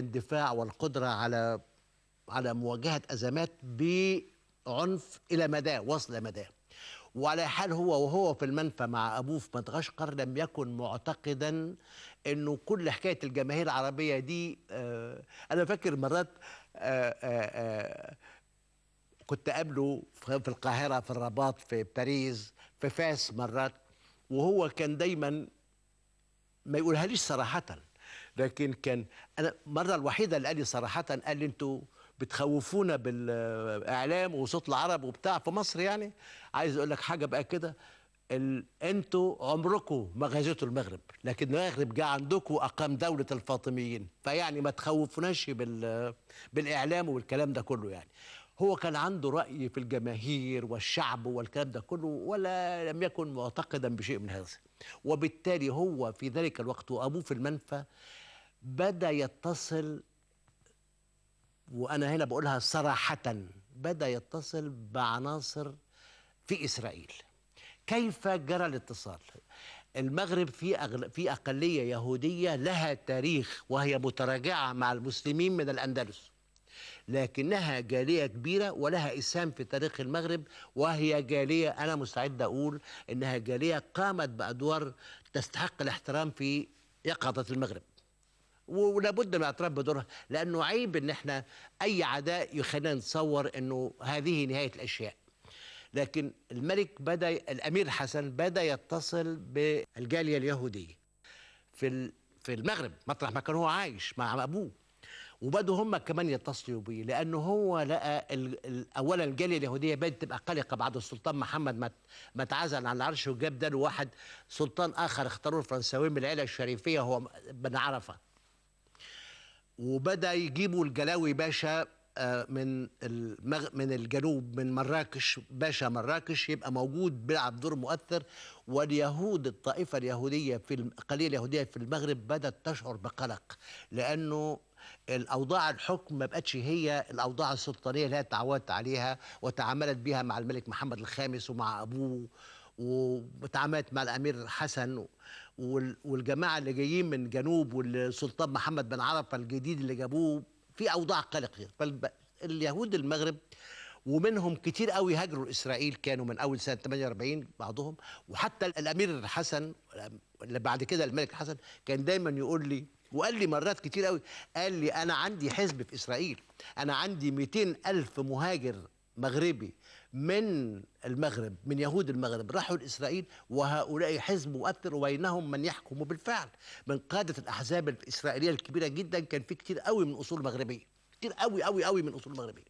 الاندفاع والقدرة على مواجهة أزمات بعنف إلى مدى وصل مدى. وعلى حال وهو في المنفى مع أبوه في مدغشقر لم يكن معتقدا أنه كل حكاية الجماهير العربية دي أنا فاكر مرات آه آه آه كنت قابله في القاهرة، في الرباط، في باريس، في فاس مرات، وهو كان دايما ما يقولها ليش صراحة، لكن كان أنا المرة الوحيدة اللي قال لي صراحة، قال لي أنتوا بتخوفونا بالإعلام وصوت العرب وبتاع في مصر. يعني عايز أقول لك حاجة بقى كده، أنتوا عمركم ما غزيتوا المغرب، لكن المغرب جه عندكم وأقام دولة الفاطميين، فيعني ما تخوفوناش بالإعلام والكلام ده كله. يعني هو كان عنده رأي في الجماهير والشعب والكلام ده كله، ولا لم يكن معتقدا بشيء من هذا. وبالتالي هو في ذلك الوقت وأبوه في المنفى بدأ يتصل، وأنا هنا بقولها صراحة، بدأ يتصل بعناصر في إسرائيل. كيف جرى الاتصال؟ المغرب في أقلية يهودية لها تاريخ، وهي متراجعة مع المسلمين من الأندلس، لكنها جالية كبيرة ولها إسهام في تاريخ المغرب، وهي جالية أنا مستعد أقول إنها جالية قامت بأدوار تستحق الاحترام في يقظة المغرب، ولابد من الاعتراف بدورها، لأنه عيب إن احنا أي عداء يخلينا نتصور إنه هذه نهاية الأشياء. لكن الأمير الحسن بدأ يتصل بالجالية اليهودية في المغرب مطرح ما كان هو عايش مع أبوه، وبدوا هم كمان يتصلوا بيه، لانه هو لقى اولا الجاليه اليهوديه بدات تبقى قلقه بعد السلطان محمد ما اتعزل عن العرش، وجاب ده واحد سلطان اخر اختاروه الفرنساويين من العيله الشريفيه هو بن عرفه، وبدا يجيبوا الجلاوي باشا من الجنوب، من مراكش، باشا مراكش يبقى موجود بيلعب دور مؤثر. واليهود الطائفه اليهوديه في الأقلية اليهوديه في المغرب بدات تشعر بقلق، لانه الاوضاع الحكم ما بقتش هي الاوضاع السلطانيه اللي هي تعودت عليها وتعاملت بها مع الملك محمد الخامس ومع ابوه، وتعاملت مع الامير حسن والجماعه اللي جايين من جنوب، والسلطان محمد بن عرفه الجديد اللي جابوه في اوضاع قلق. فاليهود المغرب ومنهم كتير قوي هاجروا لاسرائيل، كانوا من اول سنه 48 بعضهم، وحتى الامير الحسن اللي بعد كده الملك الحسن كان دايما يقول لي، وقال لي مرات كتير قوي، قال لي انا عندي حزب في اسرائيل، انا عندي 200 الف مهاجر مغربي من المغرب، من يهود المغرب راحوا لاسرائيل، وهؤلاء حزب مؤثر، وبينهم من يحكم بالفعل من قاده الاحزاب الاسرائيليه الكبيره جدا، كان في كتير قوي من اصول مغربيه، كتير قوي قوي قوي من اصول مغربيه.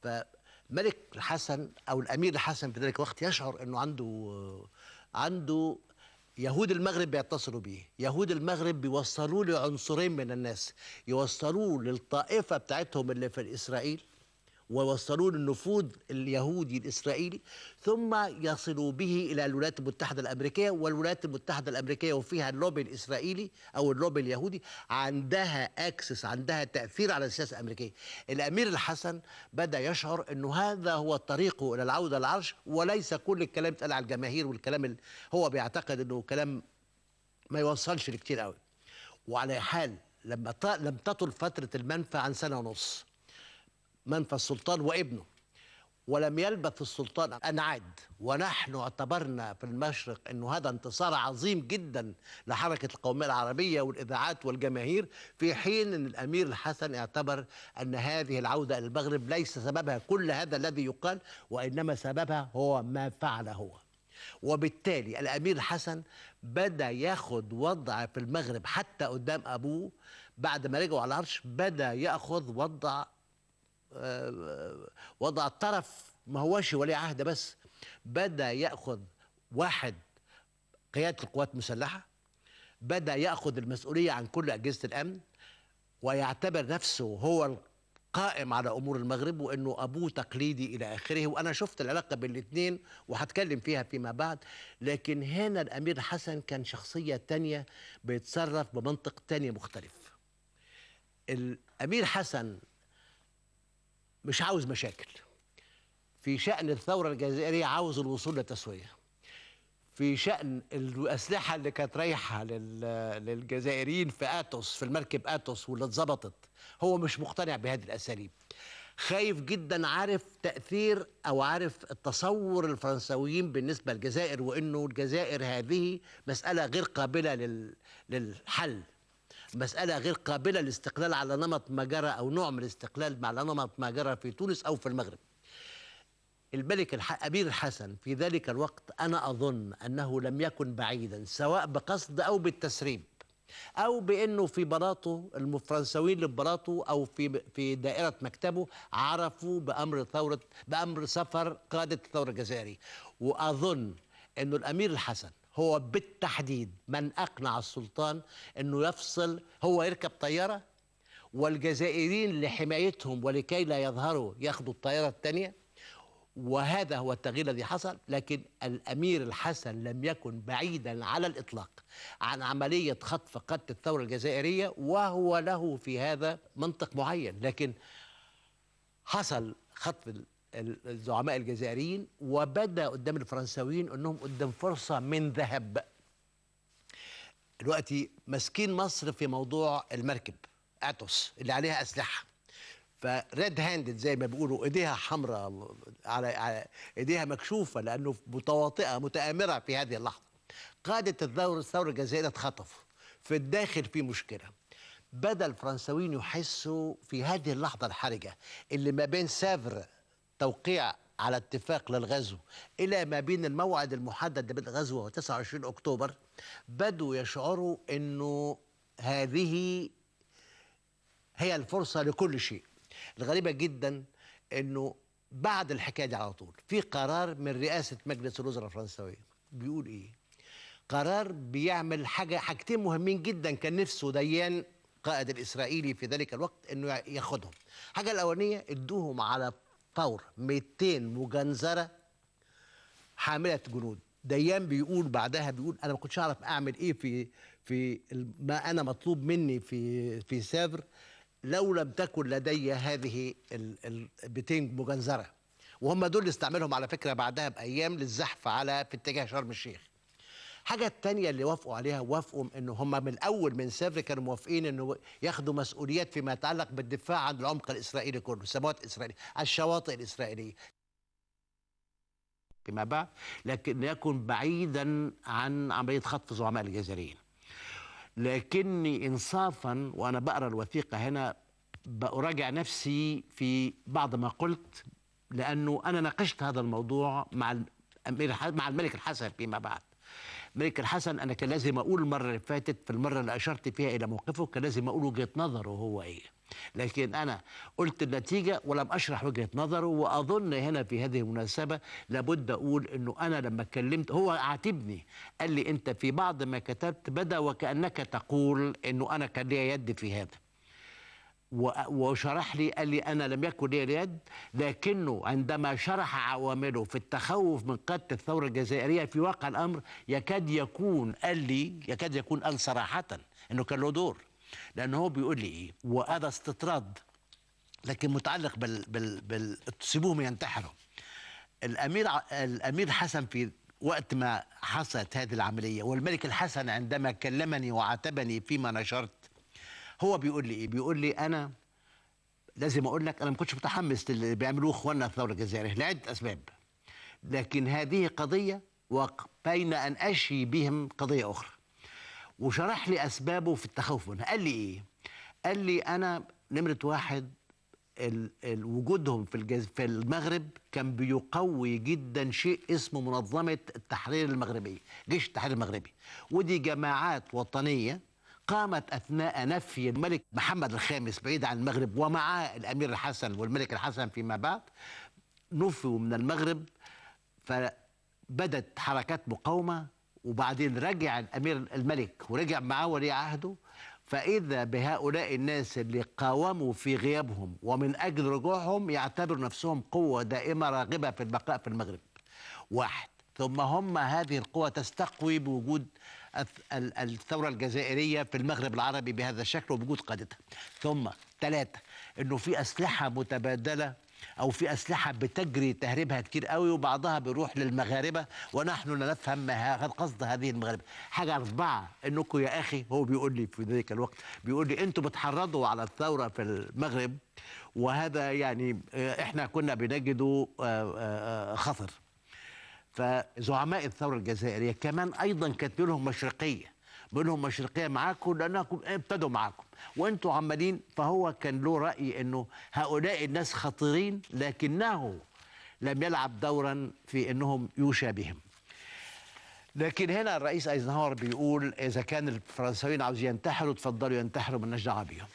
فملك الحسن او الامير الحسن في ذلك الوقت يشعر انه عنده يهود المغرب بيتصلوا بيه، يهود المغرب بيوصلوا له عنصرين من الناس، يوصلوه للطائفه بتاعتهم اللي في اسرائيل، ووصلوه للنفوذ اليهودي الإسرائيلي، ثم يصلوا به إلى الولايات المتحدة الأمريكية، والولايات المتحدة الأمريكية وفيها اللوبي الإسرائيلي أو اللوبي اليهودي عندها أكسس، عندها تأثير على السياسة الأمريكية. الأمير الحسن بدأ يشعر أنه هذا هو طريقه إلى العودة للعرش، وليس كل الكلام يتقال على الجماهير، والكلام هو بيعتقد أنه كلام ما يوصلش لكتير قوي. وعلى حال لم تطل فترة المنفى عن سنة ونص، منفى السلطان وابنه، ولم يلبث السلطان أن عاد، ونحن اعتبرنا في المشرق أنه هذا انتصار عظيم جدا لحركة القومية العربية والإذاعات والجماهير، في حين أن الأمير الحسن اعتبر أن هذه العودة إلى المغرب ليس سببها كل هذا الذي يقال، وإنما سببها هو ما فعل هو. وبالتالي الأمير الحسن بدأ ياخد وضع في المغرب حتى قدام أبوه، بعد ما رجعوا على العرش بدأ يأخذ وضع الطرف، ما هوش ولي عهد بس، بدأ يأخذ واحد قيادة القوات المسلحة، بدأ يأخذ المسؤولية عن كل أجهزة الأمن، ويعتبر نفسه هو القائم على أمور المغرب، وأنه أبوه تقليدي إلى آخره. وأنا شفت العلاقة بين الاثنين وهتكلم فيها فيما بعد، لكن هنا الأمير حسن كان شخصية تانية بيتصرف بمنطق تاني مختلف. الأمير حسن مش عاوز مشاكل في شأن الثورة الجزائرية، عاوز الوصول لتسوية. في شأن الأسلحة اللي كانت رايحة للجزائريين في آتوس، في المركب آتوس واللي اتظبطت. هو مش مقتنع بهذه الأساليب، خايف جدا، عارف تأثير أو عارف التصور الفرنساويين بالنسبة للجزائر، وإنه الجزائر هذه مسألة غير قابلة للحل، مسألة غير قابلة للاستقلال على نمط ما جرى، أو نوع من الاستقلال على نمط ما جرى في تونس أو في المغرب. الملك أمير الحسن في ذلك الوقت أنا أظن أنه لم يكن بعيدا، سواء بقصد أو بالتسريب، أو بأنه في بلاطه الفرنساويين اللي ببلاطه أو في دائرة مكتبه عرفوا بأمر سفر قادة الثورة الجزائرية. وأظن أنه الأمير الحسن هو بالتحديد من أقنع السلطان أنه يفصل، هو يركب طيارة والجزائريين لحمايتهم ولكي لا يظهروا ياخدوا الطيارة الثانية. وهذا هو التغيير الذي حصل. لكن الأمير الحسن لم يكن بعيدا على الإطلاق عن عملية خطف قادة الثورة الجزائرية، وهو له في هذا منطق معين. لكن حصل خطف الزعماء الجزائريين، وبدأ قدام الفرنساويين أنهم قدام فرصة من ذهب. دلوقتي ماسكين مصر في موضوع المركب آتوس اللي عليها أسلحة، فريد هاندد زي ما بيقولوا، ايديها حمراء، على ايديها مكشوفه، لانه متواطئه متآمره في هذه اللحظه. قاده الثوره الجزائريه اتخطفوا، في الداخل في مشكله. بدا الفرنساويين يحسوا في هذه اللحظه الحرجه اللي ما بين سافر توقيع على اتفاق للغزو الى ما بين الموعد المحدد بالغزو هو 29 اكتوبر، بدوا يشعروا انه هذه هي الفرصه لكل شيء. الغريبة جدا انه بعد الحكاية دي على طول في قرار من رئاسة مجلس الوزراء الفرنسوية بيقول ايه؟ قرار بيعمل حاجتين مهمين جدا، كان نفسه ديان قائد الاسرائيلي في ذلك الوقت انه ياخدهم. الحاجة الاولانية ادوهم على فور 200 مجنزرة حاملة جنود. ديان بيقول بعدها، بيقول انا ما كنتش اعرف اعمل ايه في ما انا مطلوب مني في سافر لو لم تكن لدي هذه ال 200 مجنزرة. وهم دول اللي استعملهم على فكرة بعدها بأيام للزحف في اتجاه شرم الشيخ. حاجة التانية اللي وافقوا عليها، وافقوا انه هم من الأول من سافر كانوا موافقين انه ياخدوا مسؤوليات فيما يتعلق بالدفاع عن العمق الإسرائيلي كله، سموات إسرائيلية، الشواطئ الإسرائيلية فيما بعد، لكن يكون بعيدا عن عملية خطف زعماء الجزائريين. لكني انصافا وانا بقرا الوثيقه هنا براجع نفسي في بعض ما قلت، لانه انا ناقشت هذا الموضوع مع الملك الحسن فيما بعد. الملك الحسن انا كان لازم اقول المره اللي فاتت، في المره اللي اشرت فيها الى موقفه، كان لازم اقول وجهه نظره هو ايه، لكن انا قلت النتيجه ولم اشرح وجهه نظره. واظن هنا في هذه المناسبه لابد اقول انه انا لما اتكلمت هو عاتبني، قال لي انت في بعض ما كتبت بدا وكانك تقول انه انا كان لي يد في هذا، وشرح لي، قال لي أنا لم يكن لي يد، لكنه عندما شرح عوامله في التخوف من قادة الثورة الجزائرية في واقع الأمر يكاد يكون قال صراحة أنه كان له دور. لأنه هو بيقول لي إيه، وهذا استطراد لكن متعلق سيبوهم ينتحروا. الأمير حسن في وقت ما حصلت هذه العملية، والملك الحسن عندما كلمني وعاتبني فيما نشرت، هو بيقول لي ايه؟ بيقول لي انا لازم اقول لك انا ما كنتش متحمس للي بيعملوه اخواننا الثوره الجزائريه لعده اسباب، لكن هذه قضيه وبين ان اشي بهم قضيه اخرى. وشرح لي اسبابه في التخوف منها. قال لي ايه؟ قال لي انا نمره واحد، وجودهم في المغرب كان بيقوي جدا شيء اسمه منظمه التحرير المغربيه، جيش التحرير المغربي، ودي جماعات وطنيه قامت أثناء نفي الملك محمد الخامس بعيد عن المغرب ومعاه الأمير الحسن والملك الحسن فيما بعد، نفوا من المغرب، فبدت حركات مقاومة. وبعدين رجع الملك ورجع معاه ولي عهده، فإذا بهؤلاء الناس اللي قاوموا في غيابهم ومن أجل رجوعهم يعتبروا نفسهم قوة دائمة راغبة في البقاء في المغرب. واحد، ثم هم هذه القوة تستقوي بوجود الثورة الجزائرية في المغرب العربي بهذا الشكل وبوجود قادتها. ثم ثلاثة، انه في أسلحة متبادلة او في اسلحه بتجري تهريبها كتير قوي، وبعضها بيروح للمغاربه ونحن لا نفهم ما قصد هذه المغاربه. حاجه 4 انكم يا اخي، هو بيقول لي في ذلك الوقت، بيقول لي انتم بتحرضوا على الثوره في المغرب، وهذا يعني احنا كنا بنجده خطر. فزعماء الثوره الجزائريه كمان ايضا كانت منهم مشرقيه، منهم مشرقيه معاكم لانكم ابتدوا معاكم وانتم عمالين. فهو كان له راي انه هؤلاء الناس خطيرين، لكنه لم يلعب دورا في انهم يوشى بهم. لكن هنا الرئيس ايزنهاور بيقول اذا كان الفرنساويين عاوزين ينتحروا اتفضلوا ينتحروا، مالناش دعوه بيهم.